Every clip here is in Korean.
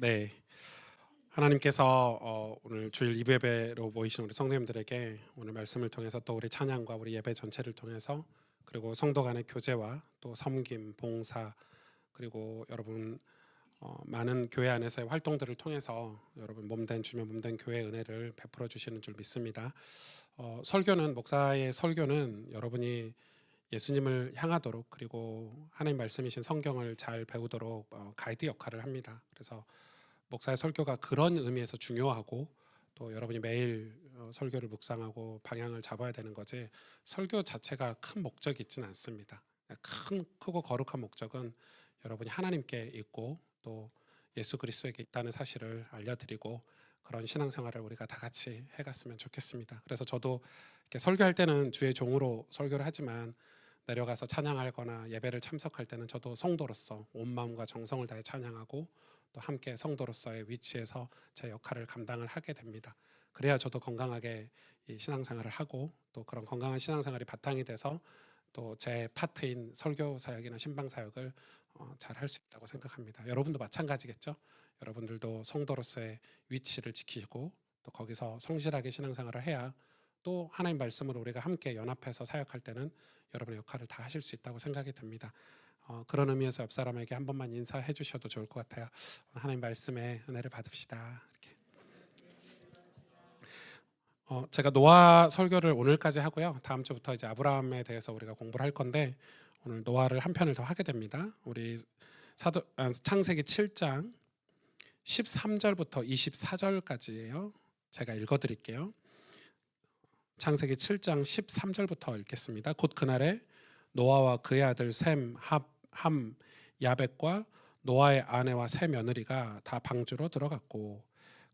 네, 하나님께서 오늘 주일 이배배로 모이신 우리 성도님들에게 오늘 말씀을 통해서 또 우리 찬양과 우리 예배 전체를 통해서 그리고 성도 간의 교제와 또 섬김, 봉사 그리고 여러분 많은 교회 안에서의 활동들을 통해서 여러분 몸된 주님 몸된 교회 은혜를 베풀어 주시는 줄 믿습니다. 설교는 목사의 설교는 여러분이 예수님을 향하도록 그리고 하나님 말씀이신 성경을 잘 배우도록 가이드 역할을 합니다. 그래서 목사의 설교가 그런 의미에서 중요하고 또 여러분이 매일 설교를 묵상하고 방향을 잡아야 되는 거지 설교 자체가 큰 목적이 있지는 않습니다. 크고 거룩한 목적은 여러분이 하나님께 있고 또 예수 그리스도에게 있다는 사실을 알려드리고 그런 신앙생활을 우리가 다 같이 해갔으면 좋겠습니다. 그래서 저도 이렇게 설교할 때는 주의 종으로 설교를 하지만 내려가서 찬양하거나 예배를 참석할 때는 저도 성도로서 온 마음과 정성을 다해 찬양하고 또 함께 성도로서의 위치에서 제 역할을 감당을 하게 됩니다. 그래야 저도 건강하게 이 신앙생활을 하고 또 그런 건강한 신앙생활이 바탕이 돼서 또 제 파트인 설교 사역이나 신방 사역을 잘 할 수 있다고 생각합니다. 여러분도 마찬가지겠죠? 여러분들도 성도로서의 위치를 지키고 또 거기서 성실하게 신앙생활을 해야 또 하나님 말씀으로 우리가 함께 연합해서 사역할 때는 여러분의 역할을 다 하실 수 있다고 생각이 듭니다. 그런 의미에서 옆 사람에게 한 번만 인사해 주셔도 좋을 것 같아요. 하나님 말씀에 은혜를 받읍시다. 이렇게. 제가 노아 설교를 오늘까지 하고요. 다음 주부터 이제 아브라함에 대해서 우리가 공부를 할 건데 오늘 노아를 한 편을 더 하게 됩니다. 우리 창세기 7장 13절부터 24절까지예요. 제가 읽어드릴게요. 창세기 7장 13절부터 읽겠습니다. 곧 그날에 노아와 그의 아들 셈, 함, 야벳과 노아의 아내와 세 며느리가 다 방주로 들어갔고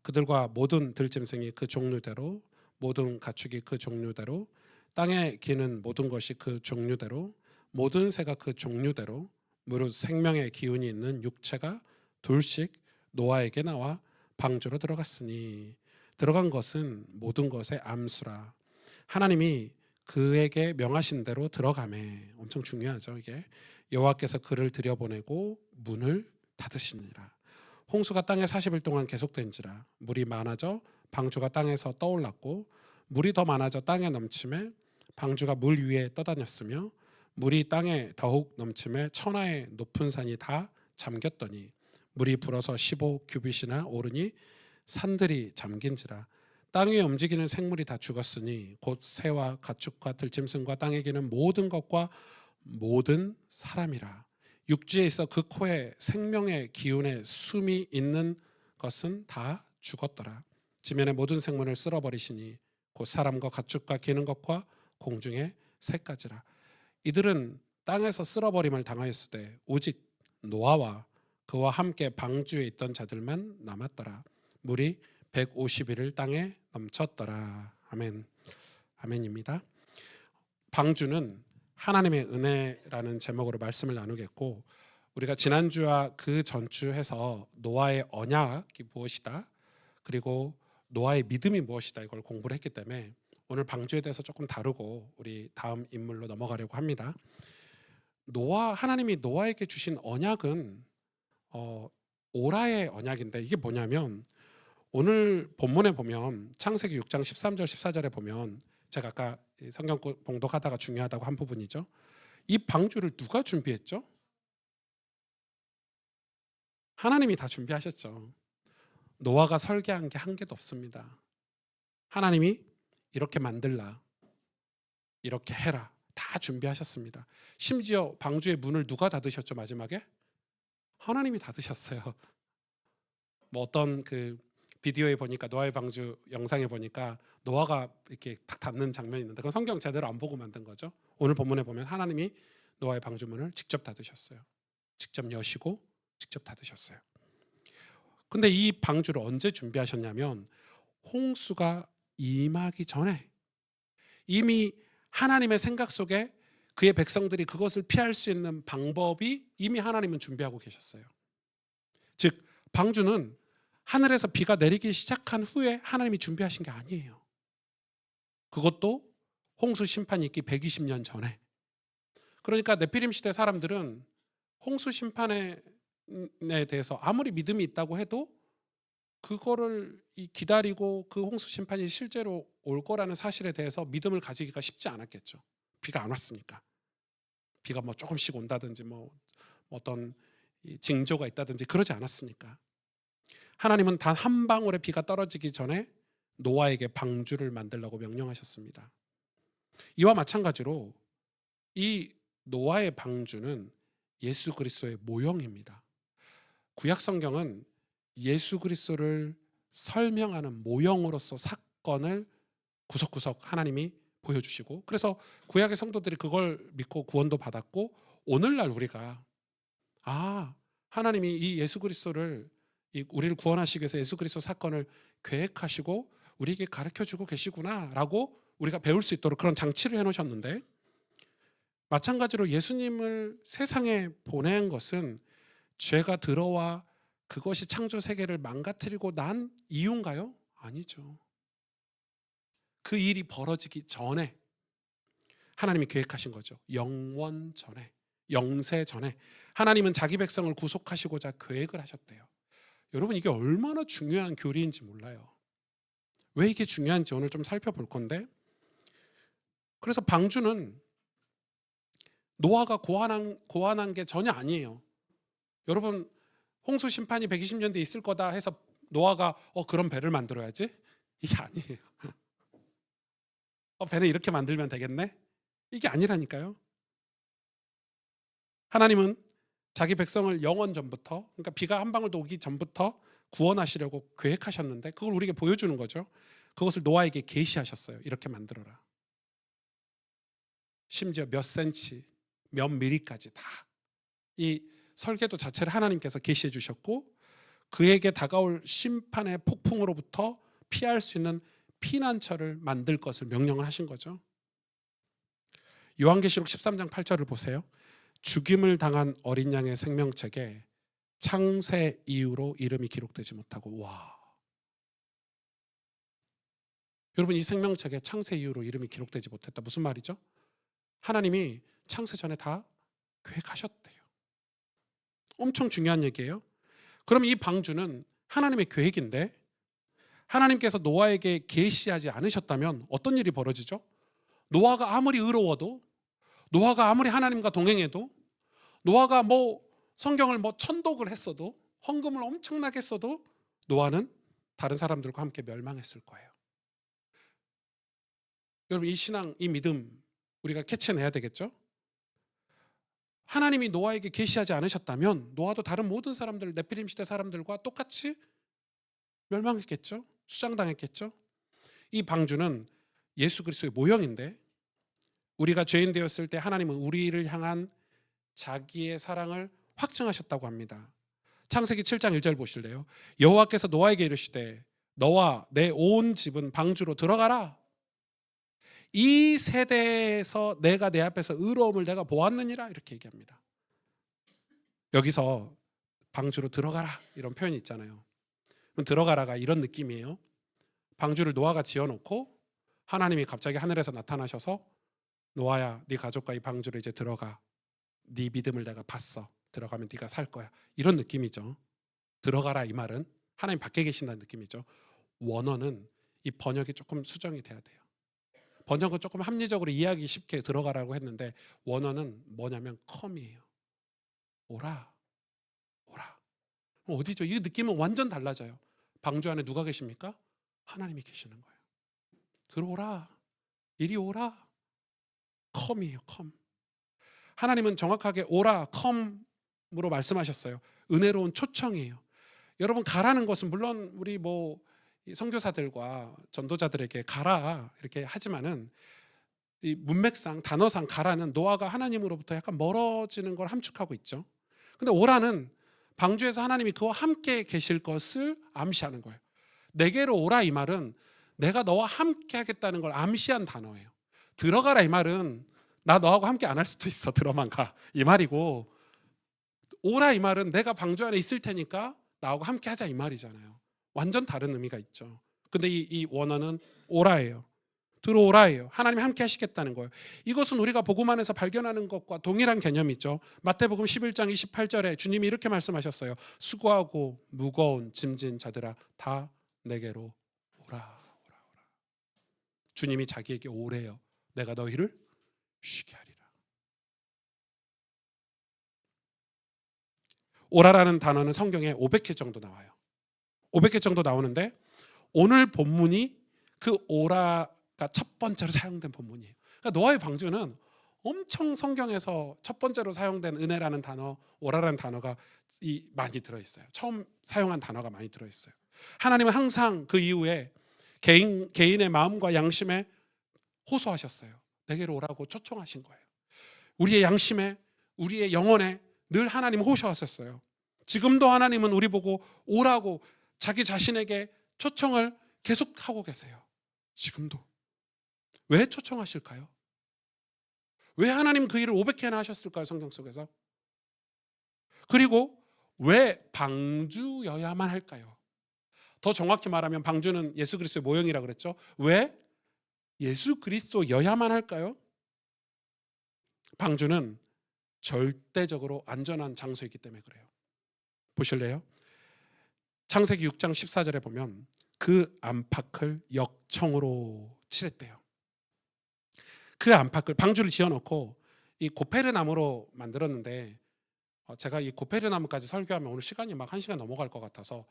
그들과 모든 들짐승이 그 종류대로 모든 가축이 그 종류대로 땅에 기는 모든 것이 그 종류대로 모든 새가 그 종류대로 무릇 생명의 기운이 있는 육체가 둘씩 노아에게 나와 방주로 들어갔으니 들어간 것은 모든 것의 암수라. 하나님이 그에게 명하신 대로 들어가매. 엄청 중요하죠 이게. 여호와께서 그를 들여보내고 문을 닫으시니라. 홍수가 땅에 40일 동안 계속된지라. 물이 많아져 방주가 땅에서 떠올랐고 물이 더 많아져 땅에 넘침에 방주가 물 위에 떠다녔으며 물이 땅에 더욱 넘침에 천하의 높은 산이 다 잠겼더니 물이 불어서 15규빗이나 오르니 산들이 잠긴지라. 땅 위에 움직이는 생물이 다 죽었으니 곧 새와 가축과 들짐승과 땅에 기는 모든 것과 모든 사람이라. 육지에 있어 그 코에 생명의 기운에 숨이 있는 것은 다 죽었더라. 지면의 모든 생물을 쓸어버리시니 곧 사람과 가축과 기는 것과 공중의 새까지라. 이들은 땅에서 쓸어버림을 당하였으되 오직 노아와 그와 함께 방주에 있던 자들만 남았더라. 물이 150일을 땅에 넘쳤더라. 아멘. 아멘입니다. 방주는 하나님의 은혜라는 제목으로 말씀을 나누겠고 우리가 지난주와 그 전주에서 노아의 언약이 무엇이다 그리고 노아의 믿음이 무엇이다 이걸 공부를 했기 때문에 오늘 방주에 대해서 조금 다루고 우리 다음 인물로 넘어가려고 합니다. 하나님이 노아에게 주신 언약은 오라의 언약인데 이게 뭐냐면 오늘 본문에 보면 창세기 6장 13절 14절에 보면 제가 아까 성경 봉독하다가 중요하다고 한 부분이죠. 이 방주를 누가 준비했죠? 하나님이 다 준비하셨죠. 노아가 설계한 게 한 개도 없습니다. 하나님이 이렇게 만들라, 이렇게 해라 다 준비하셨습니다. 심지어 방주의 문을 누가 닫으셨죠? 마지막에 하나님이 닫으셨어요. 뭐 어떤 그 비디오에 보니까 노아의 방주 영상에 보니까 노아가 이렇게 탁 닫는 장면이 있는데 그건 성경 제대로 안 보고 만든 거죠. 오늘 본문에 보면 하나님이 노아의 방주문을 직접 닫으셨어요. 직접 여시고 직접 닫으셨어요. 근데 이 방주를 언제 준비하셨냐면 홍수가 임하기 전에 이미 하나님의 생각 속에 그의 백성들이 그것을 피할 수 있는 방법이 이미 하나님은 준비하고 계셨어요. 즉 방주는 하늘에서 비가 내리기 시작한 후에 하나님이 준비하신 게 아니에요. 그것도 홍수 심판이 있기 120년 전에. 그러니까 네피림 시대 사람들은 홍수 심판에 대해서 아무리 믿음이 있다고 해도 그거를 기다리고 그 홍수 심판이 실제로 올 거라는 사실에 대해서 믿음을 가지기가 쉽지 않았겠죠. 비가 안 왔으니까. 비가 뭐 조금씩 온다든지 뭐 어떤 징조가 있다든지 그러지 않았으니까. 하나님은 단 한 방울의 비가 떨어지기 전에 노아에게 방주를 만들라고 명령하셨습니다. 이와 마찬가지로 이 노아의 방주는 예수 그리스도의 모형입니다. 구약 성경은 예수 그리스도를 설명하는 모형으로서 사건을 구석구석 하나님이 보여주시고, 그래서 구약의 성도들이 그걸 믿고 구원도 받았고, 오늘날 우리가 하나님이 이 예수 그리스도를 우리를 구원하시기 위해서 예수 그리스도 사건을 계획하시고 우리에게 가르쳐주고 계시구나 라고 우리가 배울 수 있도록 그런 장치를 해놓으셨는데, 마찬가지로 예수님을 세상에 보낸 것은 죄가 들어와 그것이 창조 세계를 망가뜨리고 난 이유인가요? 아니죠. 그 일이 벌어지기 전에 하나님이 계획하신 거죠. 영원 전에, 영세 전에 하나님은 자기 백성을 구속하시고자 계획을 하셨대요. 여러분, 이게 얼마나 중요한 교리인지 몰라요. 왜 이게 중요한지 오늘 좀 살펴볼 건데, 그래서 방주는 노아가 고안한 게 전혀 아니에요. 여러분, 홍수 심판이 120년 뒤에 있을 거다 해서 노아가 그럼 배를 만들어야지? 이게 아니에요. 배는 이렇게 만들면 되겠네? 이게 아니라니까요. 하나님은 자기 백성을 영원 전부터, 그러니까 비가 한 방울도 오기 전부터 구원하시려고 계획하셨는데 그걸 우리에게 보여주는 거죠. 그것을 노아에게 계시하셨어요. 이렇게 만들어라. 심지어 몇 센치, 몇 미리까지 다 이 설계도 자체를 하나님께서 계시해 주셨고, 그에게 다가올 심판의 폭풍으로부터 피할 수 있는 피난처를 만들 것을 명령을 하신 거죠. 요한계시록 13장 8절을 보세요. 죽임을 당한 어린 양의 생명책에 창세 이후로 이름이 기록되지 못하고. 와, 여러분, 이 생명책에 창세 이후로 이름이 기록되지 못했다. 무슨 말이죠? 하나님이 창세 전에 다 계획하셨대요. 엄청 중요한 얘기예요. 그럼 이 방주는 하나님의 계획인데 하나님께서 노아에게 계시하지 않으셨다면 어떤 일이 벌어지죠? 노아가 아무리 의로워도, 노아가 아무리 하나님과 동행해도, 노아가 성경을 천독을 했어도, 헌금을 엄청나게 했어도 노아는 다른 사람들과 함께 멸망했을 거예요. 여러분, 이 신앙, 이 믿음 우리가 캐치내야 되겠죠? 하나님이 노아에게 계시하지 않으셨다면 노아도 다른 모든 사람들, 네피림 시대 사람들과 똑같이 멸망했겠죠? 수장당했겠죠? 이 방주는 예수 그리스도의 모형인데, 우리가 죄인 되었을 때 하나님은 우리를 향한 자기의 사랑을 확증하셨다고 합니다. 창세기 7장 1절 보실래요? 여호와께서 노아에게 이르시되 너와 내 온 집은 방주로 들어가라. 이 세대에서 내가 내 앞에서 의로움을 내가 보았느니라, 이렇게 얘기합니다. 여기서 방주로 들어가라 이런 표현이 있잖아요. 그럼 들어가라가 이런 느낌이에요. 방주를 노아가 지어놓고 하나님이 갑자기 하늘에서 나타나셔서 노아야, 네 가족과 이 방주로 이제 들어가. 네 믿음을 내가 봤어. 들어가면 네가 살 거야. 이런 느낌이죠. 들어가라 이 말은 하나님 밖에 계신다는 느낌이죠. 원어는 이 번역이 조금 수정이 돼야 돼요. 번역은 조금 합리적으로 이해하기 쉽게 들어가라고 했는데 원어는 뭐냐면 come이에요. 오라. 오라. 어디죠? 이 느낌은 완전 달라져요. 방주 안에 누가 계십니까? 하나님이 계시는 거예요. 들어오라. 이리 오라. come이에요. come. 하나님은 정확하게 오라, come으로 말씀하셨어요. 은혜로운 초청이에요. 여러분, 가라는 것은 물론 우리 선교사들과 전도자들에게 가라 이렇게 하지만은 이 문맥상, 단어상 가라는 노아가 하나님으로부터 약간 멀어지는 걸 함축하고 있죠. 근데 오라는 방주에서 하나님이 그와 함께 계실 것을 암시하는 거예요. 내게로 오라 이 말은 내가 너와 함께 하겠다는 걸 암시한 단어예요. 들어가라 이 말은 나 너하고 함께 안 할 수도 있어. 들어만 가. 이 말이고, 오라 이 말은 내가 방주 안에 있을 테니까 나하고 함께 하자 이 말이잖아요. 완전 다른 의미가 있죠. 근데 이 원어는 오라예요. 들어오라예요. 하나님 함께 하시겠다는 거예요. 이것은 우리가 복음 안에서 발견하는 것과 동일한 개념이죠. 마태복음 11장 28절에 주님이 이렇게 말씀하셨어요. 수고하고 무거운 짐진 자들아 다 내게로 오라. 주님이 자기에게 오래요. 내가 너희를 쉬게 하리라. 오라라는 단어는 성경에 500회 정도 나와요. 500회 정도 나오는데 오늘 본문이 그 오라가 첫 번째로 사용된 본문이에요. 그러니까 노아의 방주는 엄청 성경에서 첫 번째로 사용된 은혜라는 단어, 오라라는 단어가 많이 들어있어요. 처음 사용한 단어가 많이 들어있어요. 하나님은 항상 그 이후에 개인의 마음과 양심에 호소하셨어요. 내게로 오라고 초청하신 거예요. 우리의 양심에, 우리의 영혼에 늘 하나님 호소하셨어요. 지금도 하나님은 우리 보고 오라고 자기 자신에게 초청을 계속하고 계세요. 지금도. 왜 초청하실까요? 왜 하나님 그 일을 500회나 하셨을까요? 성경 속에서. 그리고 왜 방주여야만 할까요? 더 정확히 말하면 방주는 예수 그리스도의 모형이라고 그랬죠. 왜 예수 그리스도여야만 할까요? 방주는 절대적으로 안전한 장소이기 때문에 그래요. 보실래요? 창세기 6장 14절에 보면 그 안팎을 역청으로 칠했대요. 그 안팎을 방주를 지어놓고 이 고페르 나무로 만들었는데 제가 이 고페르 나무까지 설교하면 오늘 시간이 막 1시간 넘어갈 것 같아서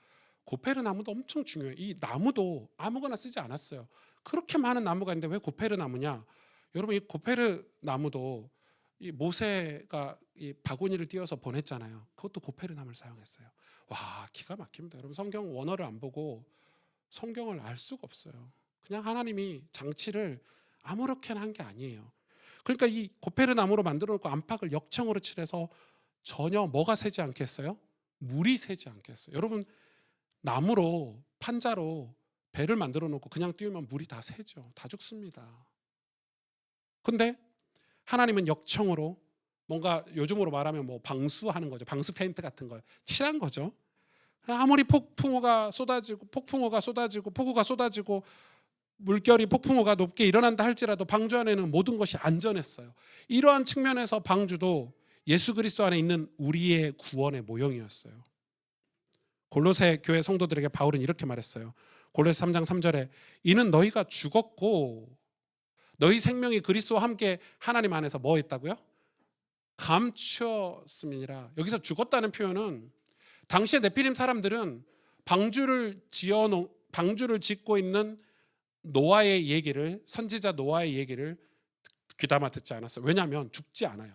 고페르 나무도 엄청 중요해요. 이 나무도 아무거나 쓰지 않았어요. 그렇게 많은 나무가 있는데 왜 고페르 나무냐? 여러분 이 고페르 나무도 이 모세가 이 바구니를 띄워서 보냈잖아요. 그것도 고페르 나무를 사용했어요. 와, 기가 막힙니다. 여러분 성경 원어를 안 보고 성경을 알 수가 없어요. 그냥 하나님이 장치를 아무렇게나 한 게 아니에요. 그러니까 이 고페르 나무로 만들어 놓고 안팎을 역청으로 칠해서 전혀 뭐가 새지 않겠어요? 물이 새지 않겠어요. 여러분 나무로 판자로 배를 만들어 놓고 그냥 띄우면 물이 다 새죠. 다 죽습니다. 근데 하나님은 역청으로 뭔가 요즘으로 말하면 뭐 방수하는 거죠. 방수 페인트 같은 걸 칠한 거죠. 아무리 폭풍우가 쏟아지고 폭우가 쏟아지고 물결이 폭풍우가 높게 일어난다 할지라도 방주 안에는 모든 것이 안전했어요. 이러한 측면에서 방주도 예수 그리스도 안에 있는 우리의 구원의 모형이었어요. 골로새 교회 성도들에게 바울은 이렇게 말했어요. 골로새 3장 3절에 이는 너희가 죽었고 너희 생명이 그리스도와 함께 하나님 안에서 뭐 했다고요? 감추었음이니라. 여기서 죽었다는 표현은 당시의 네피림 사람들은 방주를 짓고 있는 노아의 얘기를, 선지자 노아의 얘기를 귀담아 듣지 않았어요. 왜냐하면 죽지 않아요.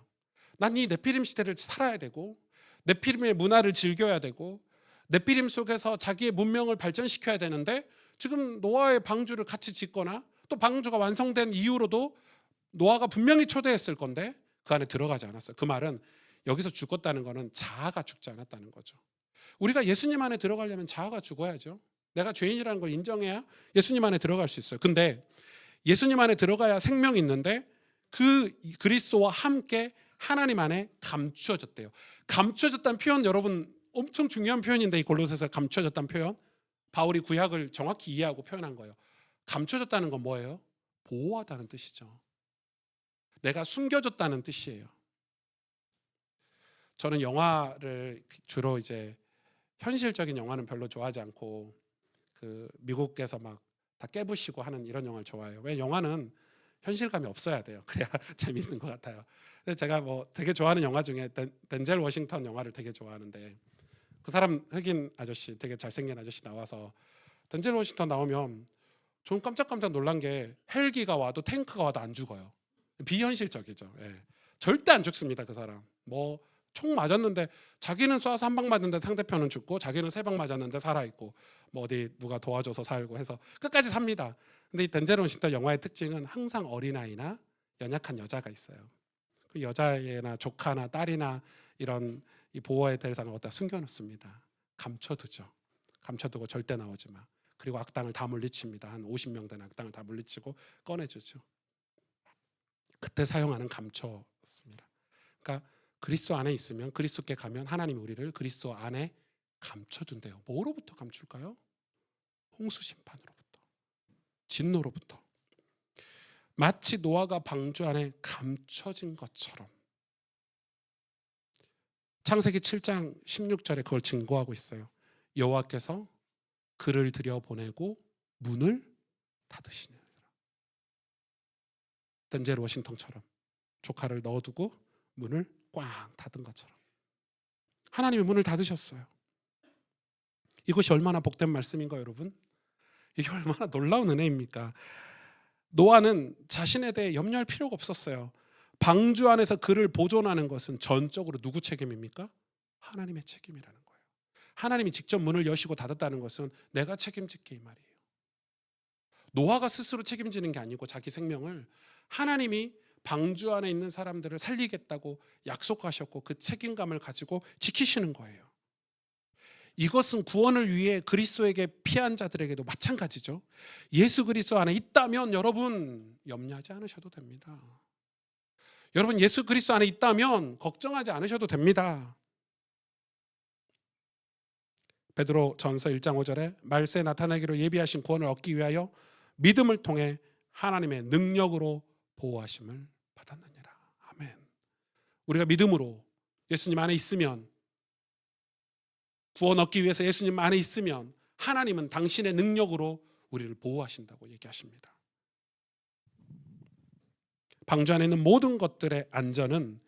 난 이 네피림 시대를 살아야 되고 네피림의 문화를 즐겨야 되고 네피림 속에서 자기의 문명을 발전시켜야 되는데 지금 노아의 방주를 같이 짓거나 또 방주가 완성된 이후로도 노아가 분명히 초대했을 건데 그 안에 들어가지 않았어요. 그 말은 여기서 죽었다는 것은 자아가 죽지 않았다는 거죠. 우리가 예수님 안에 들어가려면 자아가 죽어야죠. 내가 죄인이라는 걸 인정해야 예수님 안에 들어갈 수 있어요. 근데 예수님 안에 들어가야 생명이 있는데 그 그리스도와 함께 하나님 안에 감추어졌대요. 감추어졌다는 표현 여러분 엄청 중요한 표현인데 이 골로새서 감추어졌다는 표현 바울이 구약을 정확히 이해하고 표현한 거예요. 감춰졌다는 건 뭐예요? 보호하다는 뜻이죠. 내가 숨겨졌다는 뜻이에요. 저는 영화를 주로 이제 현실적인 영화는 별로 좋아하지 않고 그 미국에서 막 다 깨부시고 하는 이런 영화를 좋아해요. 왜 영화는 현실감이 없어야 돼요. 그래야 재밌는 것 같아요. 근데 제가 뭐 되게 좋아하는 영화 중에 덴젤 워싱턴 영화를 되게 좋아하는데 그 사람 흑인 아저씨 되게 잘생긴 아저씨 나와서 덴젤 워싱턴 나오면 좀 깜짝깜짝 놀란 게 헬기가 와도 탱크가 와도 안 죽어요. 비현실적이죠. 예. 절대 안 죽습니다. 그 사람. 뭐 총 맞았는데 자기는 쏴서 한 방 맞는데 상대편은 죽고 자기는 3방 맞았는데 살아있고 뭐 어디 누가 도와줘서 살고 해서 끝까지 삽니다. 근데 이 덴젤 워싱턴 영화의 특징은 항상 어린아이나 연약한 여자가 있어요. 그 여자애나 조카나 딸이나 이런 이 보호의 대상을 어디다 숨겨놓습니다. 감춰두죠. 감춰두고 절대 나오지 마. 그리고 악당을 다 물리칩니다. 한 50명 된 악당을 다 물리치고 꺼내주죠. 그때 사용하는 감초습니다. 그러니까 그리스도 안에 있으면 그리스도께 가면 하나님이 우리를 그리스도 안에 감춰둔대요. 뭐로부터 감출까요? 홍수 심판으로부터, 진노로부터. 마치 노아가 방주 안에 감춰진 것처럼 창세기 7장 16절에 그걸 증거하고 있어요. 여호와께서 그를 들여보내고 문을 닫으시니라. 덴젤 워싱턴처럼 조카를 넣어두고 문을 꽝 닫은 것처럼 하나님이 문을 닫으셨어요. 이것이 얼마나 복된 말씀인가 여러분? 이게 얼마나 놀라운 은혜입니까? 노아는 자신에 대해 염려할 필요가 없었어요. 방주 안에서 그를 보존하는 것은 전적으로 누구 책임입니까? 하나님의 책임이라는 거예요. 하나님이 직접 문을 여시고 닫았다는 것은 내가 책임질게 이 말이에요. 노아가 스스로 책임지는 게 아니고 자기 생명을 하나님이 방주 안에 있는 사람들을 살리겠다고 약속하셨고 그 책임감을 가지고 지키시는 거예요. 이것은 구원을 위해 그리스도에게 피한 자들에게도 마찬가지죠. 예수 그리스도 안에 있다면 여러분 염려하지 않으셔도 됩니다. 여러분 예수 그리스도 안에 있다면 걱정하지 않으셔도 됩니다. 베드로 전서 1장 5절에 말세에 나타나기로 예비하신 구원을 얻기 위하여 믿음을 통해 하나님의 능력으로 보호하심을 받았느니라. 아멘. 우리가 믿음으로 예수님 안에 있으면, 구원 얻기 위해서 예수님 안에 있으면 하나님은 당신의 능력으로 우리를 보호하신다고 얘기하십니다. 방주 안에 있는 모든 것들의 안전은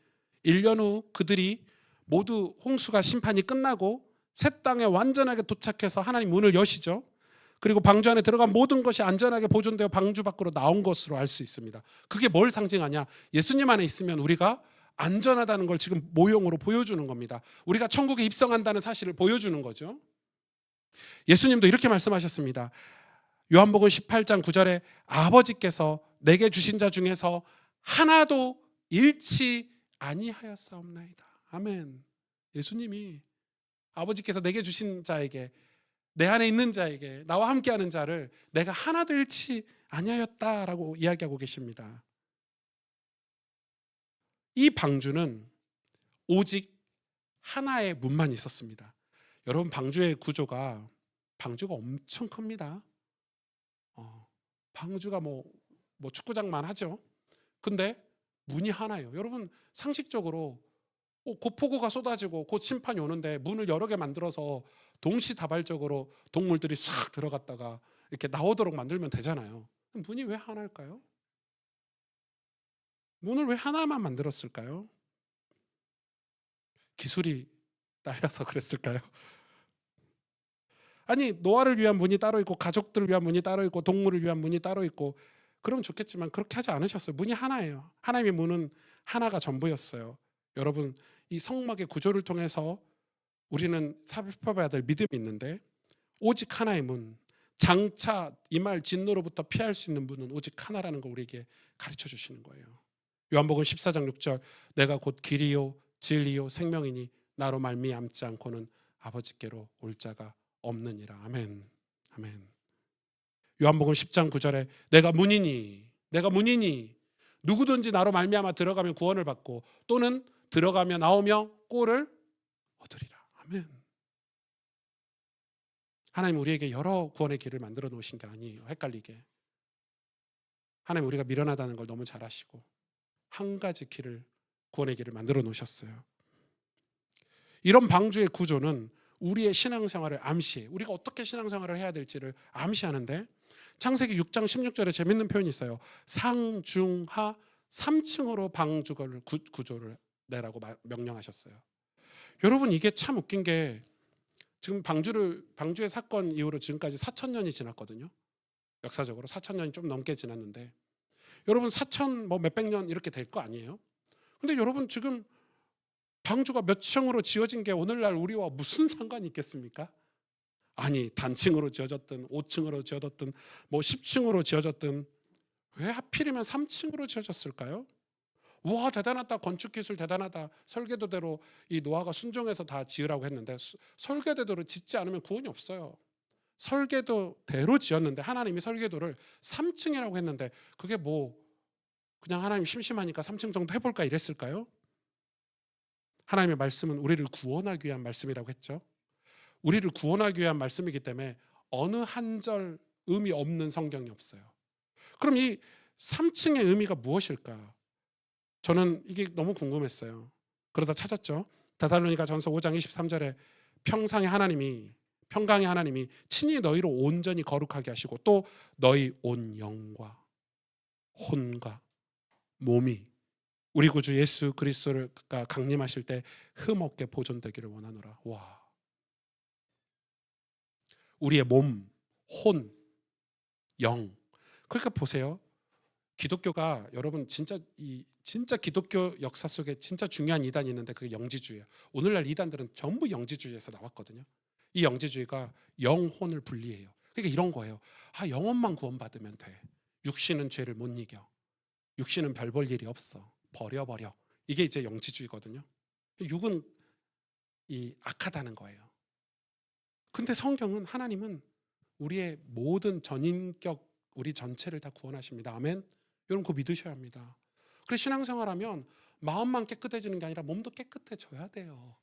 1년 후 그들이 모두 홍수가 심판이 끝나고 새 땅에 완전하게 도착해서 하나님 문을 여시죠. 그리고 방주 안에 들어간 모든 것이 안전하게 보존되어 방주 밖으로 나온 것으로 알 수 있습니다. 그게 뭘 상징하냐? 예수님 안에 있으면 우리가 안전하다는 걸 지금 모형으로 보여주는 겁니다. 우리가 천국에 입성한다는 사실을 보여주는 거죠. 예수님도 이렇게 말씀하셨습니다. 요한복음 18장 9절에 아버지께서 내게 주신 자 중에서 하나도 잃지 아니하였사옵나이다. 아멘. 예수님이 아버지께서 내게 주신 자에게, 내 안에 있는 자에게, 나와 함께하는 자를 내가 하나도 잃지 아니하였다라고 이야기하고 계십니다. 이 방주는 오직 하나의 문만 있었습니다. 여러분 방주의 구조가, 방주가 엄청 큽니다. 방주가 뭐 축구장만 하죠. 근데 문이 하나예요. 여러분 상식적으로 곧 폭우가 쏟아지고 곧 심판이 오는데 문을 여러 개 만들어서 동시다발적으로 동물들이 싹 들어갔다가 이렇게 나오도록 만들면 되잖아요. 문이 왜 하나일까요? 문을 왜 하나만 만들었을까요? 기술이 딸려서 그랬을까요? 아니 노아를 위한 문이 따로 있고 가족들을 위한 문이 따로 있고 동물을 위한 문이 따로 있고 그러면 좋겠지만 그렇게 하지 않으셨어요. 문이 하나예요. 하나님의 문은 하나가 전부였어요. 여러분 이 성막의 구조를 통해서 우리는 살펴봐야 될 믿음이 있는데 오직 하나의 문, 장차 이말 진노로부터 피할 수 있는 문은 오직 하나라는 걸 우리에게 가르쳐 주시는 거예요. 요한복음 14장 6절 내가 곧 길이요 진리요 생명이니 나로 말미암지 않고는 아버지께로 올 자가 없느니라. 아멘. 아멘. 요한복음 10장 9절에 내가 문이니 누구든지 나로 말미암아 들어가면 구원을 받고 또는 들어가며 나오며 꼴을 얻으리라. 아멘. 하나님 우리에게 여러 구원의 길을 만들어 놓으신 게 아니에요. 헷갈리게. 하나님 우리가 미련하다는 걸 너무 잘 아시고 한 가지 길을, 구원의 길을 만들어 놓으셨어요. 이런 방주의 구조는 우리의 신앙생활을 암시해. 우리가 어떻게 신앙생활을 해야 될지를 암시하는데 창세기 6장 16절에 재밌는 표현이 있어요. 상중하 3층으로 방주를 구조를 내라고 명령하셨어요. 여러분 이게 참 웃긴 게 지금 방주의 사건 이후로 지금까지 4,000년이 지났거든요. 역사적으로 4,000년이 좀 넘게 지났는데 여러분 4,000 몇백 년 이렇게 될 거 아니에요? 근데 여러분 지금 방주가 몇 층으로 지어진 게 오늘날 우리와 무슨 상관이 있겠습니까? 아니 단층으로 지어졌든 5층으로 지어졌든 10층으로 지어졌든 왜 하필이면 3층으로 지어졌을까요? 와 대단하다, 건축기술 대단하다, 설계도대로 이 노아가 순종해서 다 지으라고 했는데 설계도대로 짓지 않으면 구원이 없어요. 설계도대로 지었는데 하나님이 설계도를 3층이라고 했는데 그게 그냥 하나님 심심하니까 3층 정도 해볼까 이랬을까요? 하나님의 말씀은 우리를 구원하기 위한 말씀이라고 했죠. 우리를 구원하기 위한 말씀이기 때문에 어느 한 절 의미 없는 성경이 없어요. 그럼 이 3층의 의미가 무엇일까? 저는 이게 너무 궁금했어요. 그러다 찾았죠. 데살로니가전서 5장 23절에 평강의 하나님이 친히 너희를 온전히 거룩하게 하시고 또 너희 온 영과 혼과 몸이 우리 구주 예수 그리스도가 강림하실 때 흠없게 보존되기를 원하노라. 와, 우리의 몸, 혼, 영. 그러니까 보세요. 기독교가 여러분 진짜 기독교 역사 속에 진짜 중요한 이단이 있는데 그게 영지주의예요. 오늘날 이단들은 전부 영지주의에서 나왔거든요. 이 영지주의가 영혼을 분리해요. 그러니까 이런 거예요. 영혼만 구원받으면 돼. 육신은 죄를 못 이겨. 육신은 별 볼 일이 없어. 버려. 이게 이제 영지주의거든요. 육은 악하다는 거예요. 근데 성경은 하나님은 우리의 모든 전인격 우리 전체를 다 구원하십니다. 아멘. 여러분 그거 믿으셔야 합니다. 그래서 신앙생활하면 마음만 깨끗해지는 게 아니라 몸도 깨끗해져야 돼요.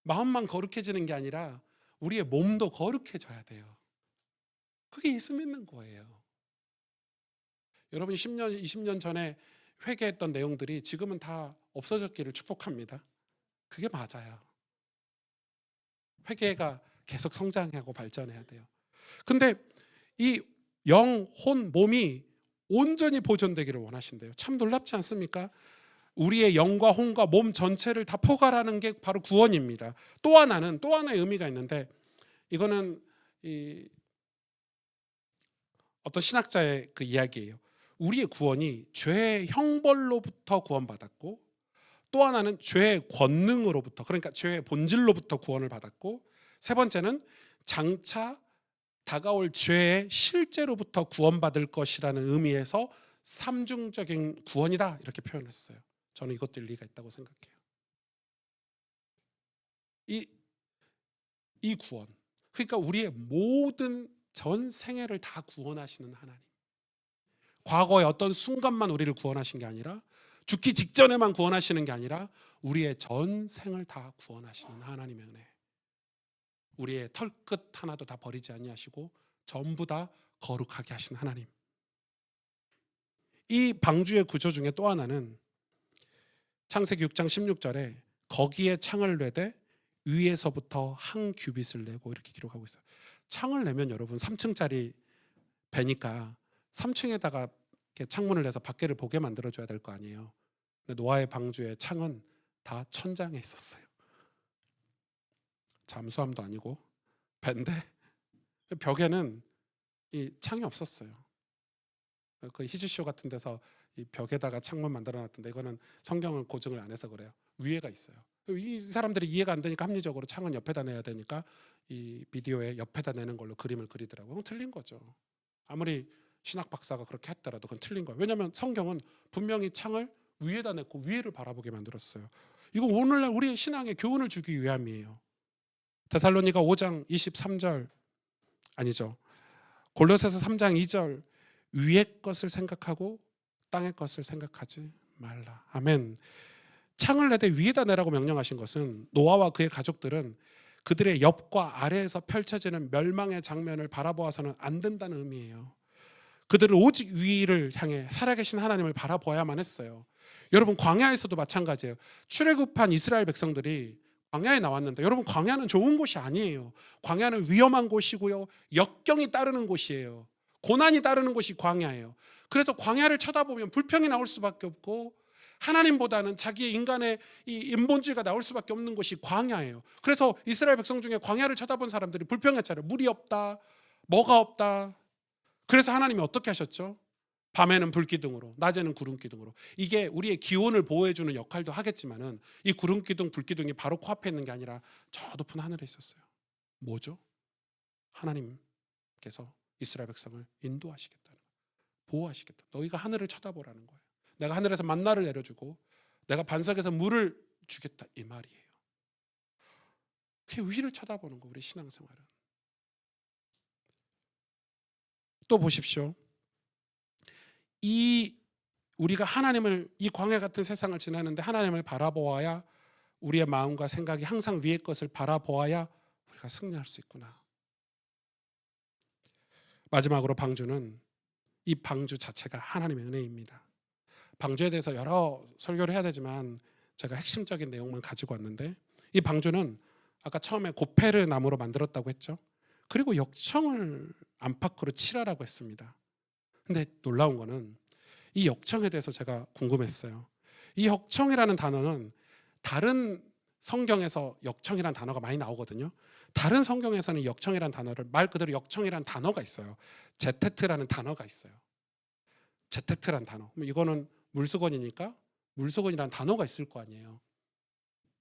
마음만 거룩해지는 게 아니라 우리의 몸도 거룩해져야 돼요. 그게 예수 믿는 거예요. 여러분 10년, 20년 전에 회개했던 내용들이 지금은 다 없어졌기를 축복합니다. 그게 맞아요. 회개가 계속 성장하고 발전해야 돼요. 근데 이 영, 혼, 몸이 온전히 보존되기를 원하신대요. 참 놀랍지 않습니까? 우리의 영과 혼과 몸 전체를 다 포괄하는 게 바로 구원입니다. 또 하나의 의미가 있는데 이거는 어떤 신학자의 그 이야기예요. 우리의 구원이 죄의 형벌로부터 구원받았고 또 하나는 죄의 권능으로부터 그러니까 죄의 본질로부터 구원을 받았고 세 번째는 장차 다가올 죄의 실제로부터 구원받을 것이라는 의미에서 삼중적인 구원이다 이렇게 표현했어요. 저는 이것도 일리가 있다고 생각해요. 이 구원 그러니까 우리의 모든 전 생애를 다 구원하시는 하나님. 과거의 어떤 순간만 우리를 구원하신 게 아니라 죽기 직전에만 구원하시는 게 아니라 우리의 전 생을 다 구원하시는 하나님의 은혜. 우리의 털끝 하나도 다 버리지 아니하시고 전부 다 거룩하게 하신 하나님. 이 방주의 구조 중에 또 하나는 창세기 6장 16절에 거기에 창을 내되 위에서부터 한 규빗을 내고 이렇게 기록하고 있어요. 창을 내면 여러분 3층짜리 배니까 3층에다가 창문을 내서 밖에를 보게 만들어줘야 될 거 아니에요. 근데 노아의 방주의 창은 다 천장에 있었어요. 잠수함도 아니고 배인데 벽에는 이 창이 없었어요. 그 히즈쇼 같은 데서 이 벽에다가 창문 만들어놨던데 이거는 성경을 고증을 안 해서 그래요. 위에가 있어요. 이 사람들이 이해가 안 되니까 합리적으로 창은 옆에다 내야 되니까 이 비디오에 옆에다 내는 걸로 그림을 그리더라고요. 그건 틀린 거죠. 아무리 신학 박사가 그렇게 했더라도 그건 틀린 거예요. 왜냐하면 성경은 분명히 창을 위에다 냈고 위에를 바라보게 만들었어요. 이거 오늘날 우리의 신앙에 교훈을 주기 위함이에요. 데살로니가 5장 23절 아니죠. 골로새서 3장 2절 위의 것을 생각하고 땅의 것을 생각하지 말라. 아멘. 창을 내되 위에다 내라고 명령하신 것은 노아와 그의 가족들은 그들의 옆과 아래에서 펼쳐지는 멸망의 장면을 바라보아서는 안 된다는 의미예요. 그들은 오직 위를 향해 살아계신 하나님을 바라보아야만 했어요. 여러분 광야에서도 마찬가지예요. 출애굽한 이스라엘 백성들이 광야에 나왔는데 여러분 광야는 좋은 곳이 아니에요. 광야는 위험한 곳이고요. 역경이 따르는 곳이에요. 고난이 따르는 곳이 광야예요. 그래서 광야를 쳐다보면 불평이 나올 수밖에 없고 하나님보다는 자기의 인간의 이 인본주의가 나올 수밖에 없는 곳이 광야예요. 그래서 이스라엘 백성 중에 광야를 쳐다본 사람들이 불평했잖아요. 물이 없다. 뭐가 없다. 그래서 하나님이 어떻게 하셨죠? 밤에는 불기둥으로, 낮에는 구름기둥으로. 이게 우리의 기온을 보호해주는 역할도 하겠지만은 이 구름기둥, 불기둥이 바로 코앞에 있는 게 아니라 저 높은 하늘에 있었어요. 뭐죠? 하나님께서 이스라엘 백성을 인도하시겠다는 거예요. 보호하시겠다. 너희가 하늘을 쳐다보라는 거예요. 내가 하늘에서 만나를 내려주고 내가 반석에서 물을 주겠다 이 말이에요. 그게 위를 쳐다보는 거 우리 신앙생활은. 또 보십시오. 우리가 하나님을 이 광야 같은 세상을 지나는데 하나님을 바라보아야 우리의 마음과 생각이 항상 위의 것을 바라보아야 우리가 승리할 수 있구나. 마지막으로 방주는 이 방주 자체가 하나님의 은혜입니다. 방주에 대해서 여러 설교를 해야 되지만 제가 핵심적인 내용만 가지고 왔는데, 이 방주는 아까 처음에 고페르 나무로 만들었다고 했죠. 그리고 역청을 안팎으로 칠하라고 했습니다. 근데 놀라운 거는 이 역청에 대해서 제가 궁금했어요. 이 역청이라는 단어는 다른 성경에서 역청이라는 단어가 많이 나오거든요. 다른 성경에서는 역청이라는 단어를, 말 그대로 역청이라는 단어가 있어요. 제테트라는 단어가 있어요. 제테트라는 단어. 이거는 물수건이니까 물수건이라는 단어가 있을 거 아니에요.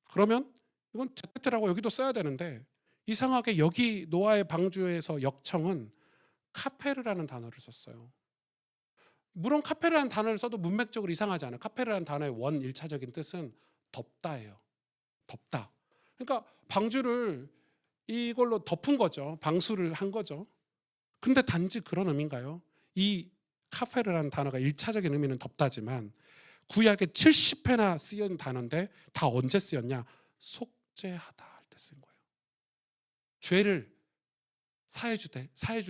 그러면 이건 제테트라고 여기도 써야 되는데, 이상하게 여기 노아의 방주에서 역청은 카페르라는 단어를 썼어요. 물론 카페르라는 단어를 써도 문맥적으로 이상하지 않아요. 카페르라는 단어의 원 1차적인 뜻은 덮다예요. 덮다. 그러니까 방주를 이걸로 덮은 거죠. 방수를 한 거죠. 근데 단지 그런 의미인가요? 이 카페르라는 단어가 1차적인 의미는 덮다지만 구약에 70회나 쓰인 단어인데 다 언제 쓰였냐? 속죄하다 할 때 쓴 거예요. 죄를 사해줄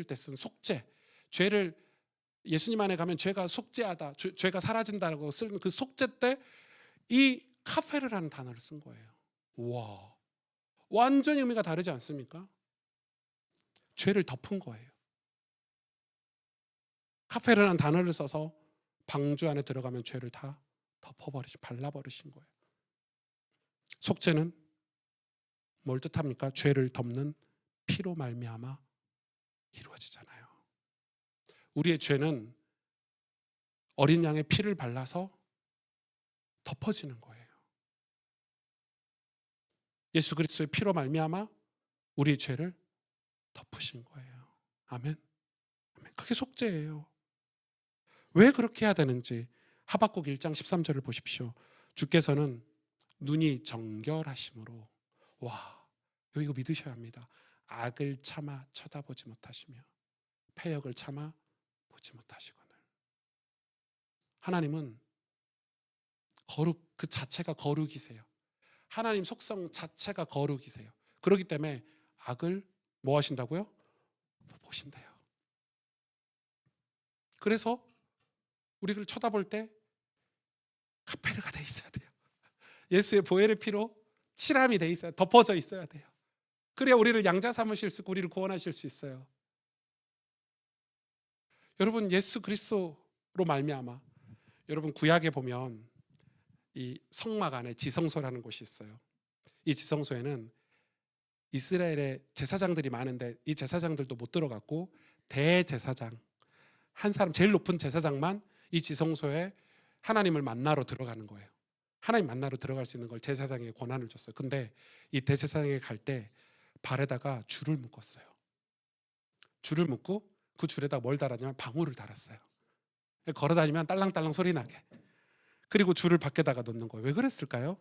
때 쓴 속죄. 죄를 예수님 안에 가면 죄가 속죄하다, 죄가 사라진다라고 쓰는 그 속죄 때 이 카페르라는 단어를 쓴 거예요. 와, 완전히 의미가 다르지 않습니까? 죄를 덮은 거예요. 카페르라는 단어를 써서 방주 안에 들어가면 죄를 다 발라버리신 거예요. 속죄는 뭘 뜻합니까? 죄를 덮는 피로 말미암아 이루어지잖아요. 우리의 죄는 어린 양의 피를 발라서 덮어지는 거예요. 예수 그리스도의 피로 말미암아 우리의 죄를 덮으신 거예요. 아멘. 아멘. 그게 속죄예요. 왜 그렇게 해야 되는지 하박국 1장 13절을 보십시오. 주께서는 눈이 정결하심으로, 와, 이거 믿으셔야 합니다. 악을 참아 쳐다보지 못하시며 패역을 참아 보지 못하시거늘. 하나님은 거룩 그 자체가 거룩이세요. 하나님 속성 자체가 거룩이세요. 그렇기 때문에 악을 뭐 하신다고요? 보신대요. 그래서 우리를 쳐다볼 때 카페르가 돼 있어야 돼요. 예수의 보혈의 피로 칠함이 돼 있어야, 덮어져 있어야 돼요. 그래야 우리를 양자 삼으실 수 있고 우리를 구원하실 수 있어요. 여러분, 예수 그리스도로 말미암아, 여러분 구약에 보면 이 성막 안에 지성소라는 곳이 있어요. 이 지성소에는 이스라엘의 제사장들이 많은데 이 제사장들도 못 들어갔고, 대제사장 한 사람, 제일 높은 제사장만 이 지성소에 하나님을 만나러 들어가는 거예요. 하나님 만나러 들어갈 수 있는 걸 제사장에게 권한을 줬어요. 근데 이 대제사장에게 갈 때 발에다가 줄을 묶었어요. 줄을 묶고 그 줄에다 뭘 달았냐면 방울을 달았어요. 걸어다니면 딸랑딸랑 소리 나게. 그리고 줄을 밖에다가 놓는 거예요. 왜 그랬을까요?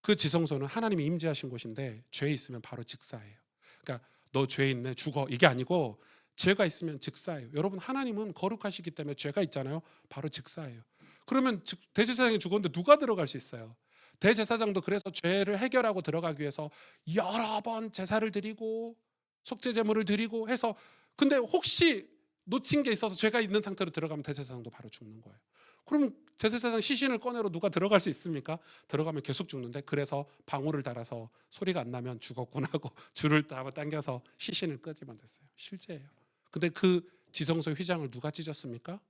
그 지성소는 하나님이 임재하신 곳인데 죄 있으면 바로 즉사예요. 그러니까 너 죄 있네 죽어, 이게 아니고 죄가 있으면 즉사예요. 여러분, 하나님은 거룩하시기 때문에 죄가 있잖아요. 바로 즉사예요. 그러면 대제사장이 죽었는데 누가 들어갈 수 있어요? 대제사장도 그래서 죄를 해결하고 들어가기 위해서 여러 번 제사를 드리고 속죄 제물을 드리고 해서, 근데 혹시 놓친 게 있어서 죄가 있는 상태로 들어가면 대제사장도 바로 죽는 거예요. 그러면 대제사장 시신을 꺼내러 누가 들어갈 수 있습니까? 들어가면 계속 죽는데, 그래서 방울을 달아서 소리가 안 나면 죽었구나 하고 줄을 당겨서 시신을 끄지만 됐어요. 실제예요. 근데 그 지성소 휘장을 누가 찢었습니까?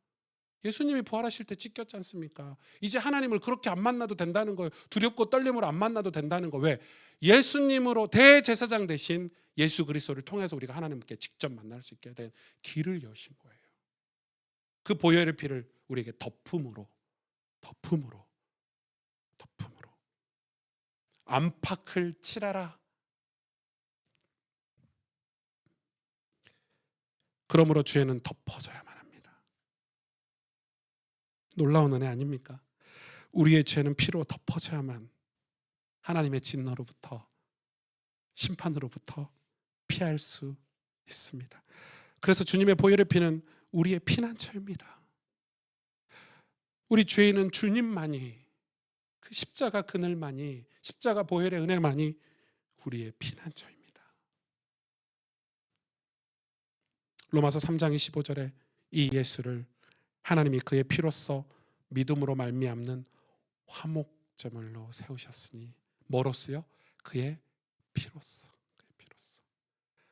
예수님이 부활하실 때 찢겼지 않습니까? 이제 하나님을 그렇게 안 만나도 된다는 거예요. 두렵고 떨림으로 안 만나도 된다는 거. 왜? 예수님으로 대제사장 대신 예수 그리스도를 통해서 우리가 하나님께 직접 만날 수 있게 된 길을 여신 거예요. 그 보혈의 피를 우리에게 덮음으로 안팎을 칠하라. 그러므로 죄는 덮어져야만 합니다. 놀라운 은혜 아닙니까? 우리의 죄는 피로 덮어져야만 하나님의 진노로부터, 심판으로부터 피할 수 있습니다. 그래서 주님의 보혈의 피는 우리의 피난처입니다. 우리 죄인은 주님만이, 그 십자가 그늘만이, 십자가 보혈의 은혜만이 우리의 피난처입니다. 로마서 3장 25절에 이 예수를 하나님이 그의 피로써 믿음으로 말미암는 화목제물로 세우셨으니 뭐로서요? 그의 피로써. 그의 피로써.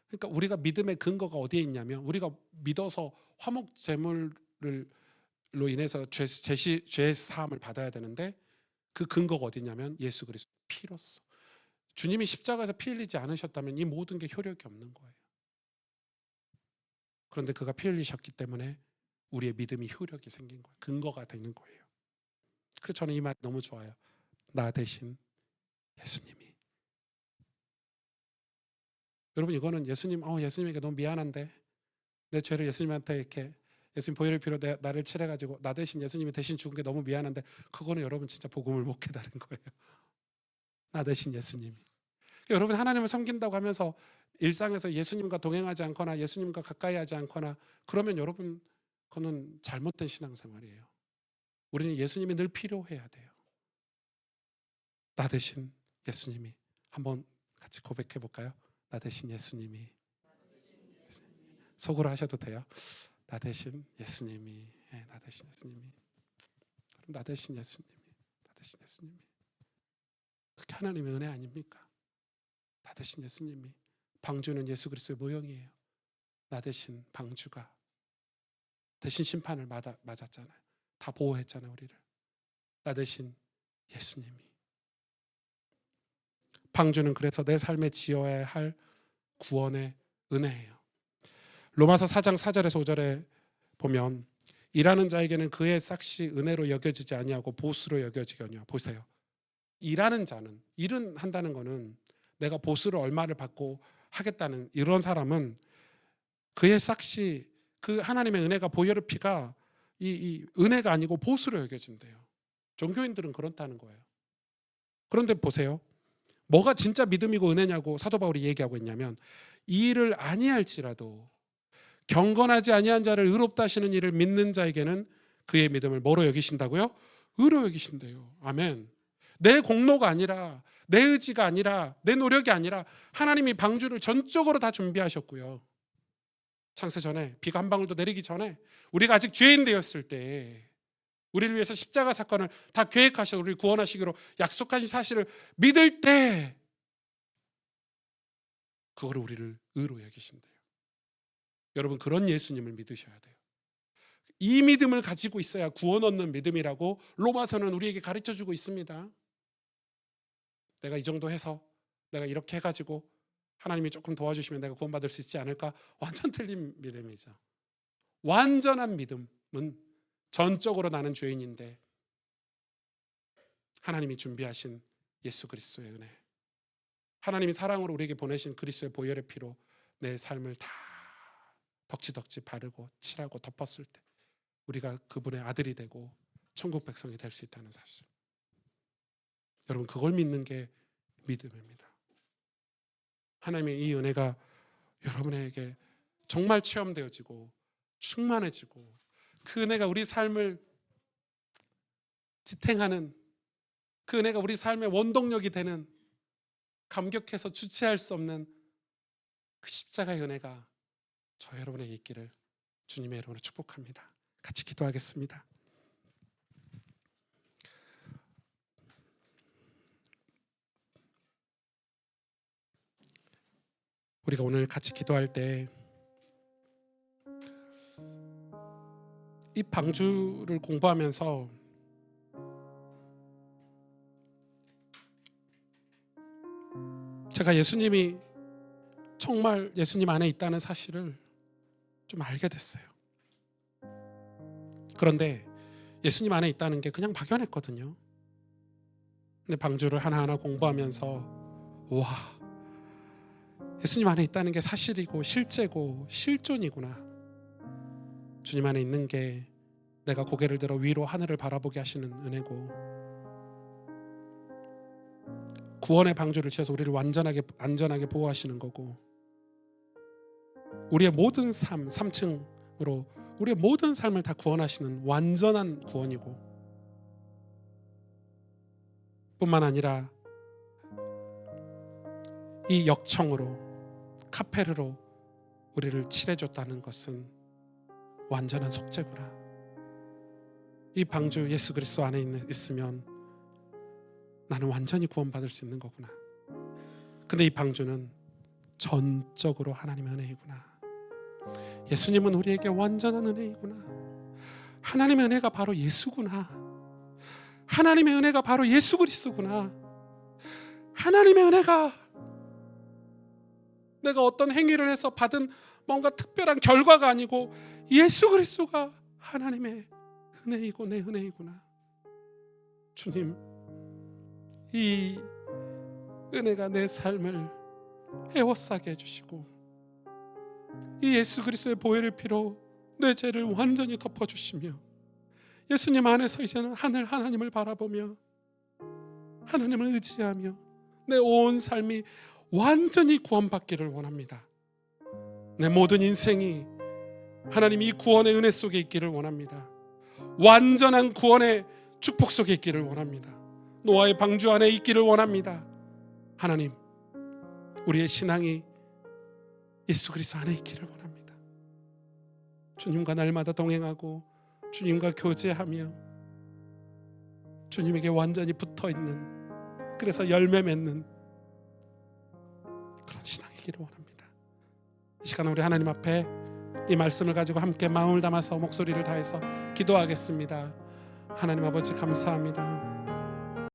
그러니까 우리가 믿음의 근거가 어디에 있냐면 우리가 믿어서 화목제물로 인해서 죄 사함을 받아야 되는데 그 근거가 어디냐면 예수 그리스도 피로써. 주님이 십자가에서 피 흘리지 않으셨다면 이 모든 게 효력이 없는 거예요. 그런데 그가 피 흘리셨기 때문에 우리의 믿음이 효력이 생긴 거예요. 근거가 되는 거예요. 그래서 저는 이 말이 너무 좋아요. 나 대신 예수님이. 여러분 이거는 예수님에게 너무 미안한데 내 죄를 예수님한테 이렇게 예수님 보혈의 피로 나를 칠해가지고 나 대신 예수님이 대신 죽은 게 너무 미안한데 그거는 여러분 진짜 복음을 못 깨달은 거예요. 나 대신 예수님이. 여러분 하나님을 섬긴다고 하면서 일상에서 예수님과 동행하지 않거나 예수님과 가까이 하지 않거나 그러면 여러분 그거는 잘못된 신앙생활이에요. 우리는 예수님이 늘 필요해야 돼요. 나 대신 예수님이. 한번 같이 고백해 볼까요? 나 대신 예수님이. 속으로 하셔도 돼요. 나 대신 예수님이. 나 대신 예수님이. 그럼 나 대신 예수님이. 나 대신 예수님이. 그게 하나님의 은혜 아닙니까? 나 대신 예수님이. 방주는 예수 그리스도의 모형이에요. 나 대신 방주가 대신 심판을 맞았잖아요. 다 보호했잖아요, 우리를. 나 대신 예수님이. 방주는 그래서 내 삶에 지어야 할 구원의 은혜예요. 로마서 4장 4절에서 5절에 보면 일하는 자에게는 그의 삭시 은혜로 여겨지지 아니하고 보수로 여겨지거니와. 보세요. 일하는 자는, 일은 한다는 거는 내가 보수를 얼마를 받고 하겠다는 이런 사람은 그의 삭시, 그 하나님의 은혜가 보혈의 피가 이 은혜가 아니고 보수로 여겨진대요. 종교인들은 그렇다는 거예요. 그런데 보세요. 뭐가 진짜 믿음이고 은혜냐고 사도 바울이 얘기하고 있냐면 이 일을 아니할지라도 경건하지 아니한 자를 의롭다 하시는 일을 믿는 자에게는 그의 믿음을 뭐로 여기신다고요? 의로 여기신대요. 아멘. 내 공로가 아니라 내 의지가 아니라 내 노력이 아니라 하나님이 방주를 전적으로 다 준비하셨고요. 창세 전에 비가 한 방울도 내리기 전에 우리가 아직 죄인 되었을 때 우리를 위해서 십자가 사건을 다 계획하셔서 우리를 구원하시기로 약속하신 사실을 믿을 때 그거를 우리를 의로 여기신대요. 여러분 그런 예수님을 믿으셔야 돼요. 이 믿음을 가지고 있어야 구원 얻는 믿음이라고 로마서는 우리에게 가르쳐주고 있습니다. 내가 이 정도 해서 내가 이렇게 해가지고 하나님이 조금 도와주시면 내가 구원받을 수 있지 않을까? 완전 틀린 믿음이죠. 완전한 믿음은 전적으로 나는 죄인인데 하나님이 준비하신 예수 그리스도의 은혜, 하나님이 사랑으로 우리에게 보내신 그리스도의 보혈의 피로 내 삶을 다 덕지덕지 바르고 칠하고 덮었을 때 우리가 그분의 아들이 되고 천국 백성이 될 수 있다는 사실. 여러분 그걸 믿는 게 믿음입니다. 하나님의 이 은혜가 여러분에게 정말 체험되어지고 충만해지고 그 은혜가 우리 삶을 지탱하는, 그 은혜가 우리 삶의 원동력이 되는, 감격해서 주체할 수 없는 그 십자가의 은혜가 저 여러분에게 있기를 주님의 이름으로 축복합니다. 같이 기도하겠습니다. 우리가 오늘 같이 기도할 때 이 방주를 공부하면서 제가 예수님이 정말 예수님 안에 있다는 사실을 좀 알게 됐어요. 그런데 예수님 안에 있다는 게 그냥 막연했거든요. 근데 방주를 하나하나 공부하면서 와, 예수님 안에 있다는 게 사실이고 실제고 실존이구나. 주님 안에 있는 게 내가 고개를 들어 위로 하늘을 바라보게 하시는 은혜고, 구원의 방주를 치어서 우리를 안전하게 보호하시는 거고, 우리의 모든 삶, 3층으로 우리의 모든 삶을 다 구원하시는 완전한 구원이고, 뿐만 아니라 이 역청으로 카페르로 우리를 칠해줬다는 것은 완전한 속죄구나. 이 방주 예수 그리스도 안에 있으면 나는 완전히 구원받을 수 있는 거구나. 근데 이 방주는 전적으로 하나님의 은혜이구나. 예수님은 우리에게 완전한 은혜이구나. 하나님의 은혜가 바로 예수구나. 하나님의 은혜가 바로 예수 그리스도구나. 하나님의 은혜가 내가 어떤 행위를 해서 받은 뭔가 특별한 결과가 아니고 예수 그리스도가 하나님의 은혜이고 내 은혜이구나. 주님, 이 은혜가 내 삶을 에워싸게 해주시고 이 예수 그리스도의 보혈의 피로 내 죄를 완전히 덮어주시며 예수님 안에서 이제는 하늘 하나님을 바라보며 하나님을 의지하며 내 온 삶이 완전히 구원받기를 원합니다. 내 모든 인생이 하나님 이 구원의 은혜 속에 있기를 원합니다. 완전한 구원의 축복 속에 있기를 원합니다. 노아의 방주 안에 있기를 원합니다. 하나님, 우리의 신앙이 예수 그리스도 안에 있기를 원합니다. 주님과 날마다 동행하고 주님과 교제하며 주님에게 완전히 붙어있는, 그래서 열매 맺는 그런 신앙이기를 원합니다. 이 시간 우리 하나님 앞에 이 말씀을 가지고 함께 마음을 담아서 목소리를 다해서 기도하겠습니다. 하나님 아버지 감사합니다.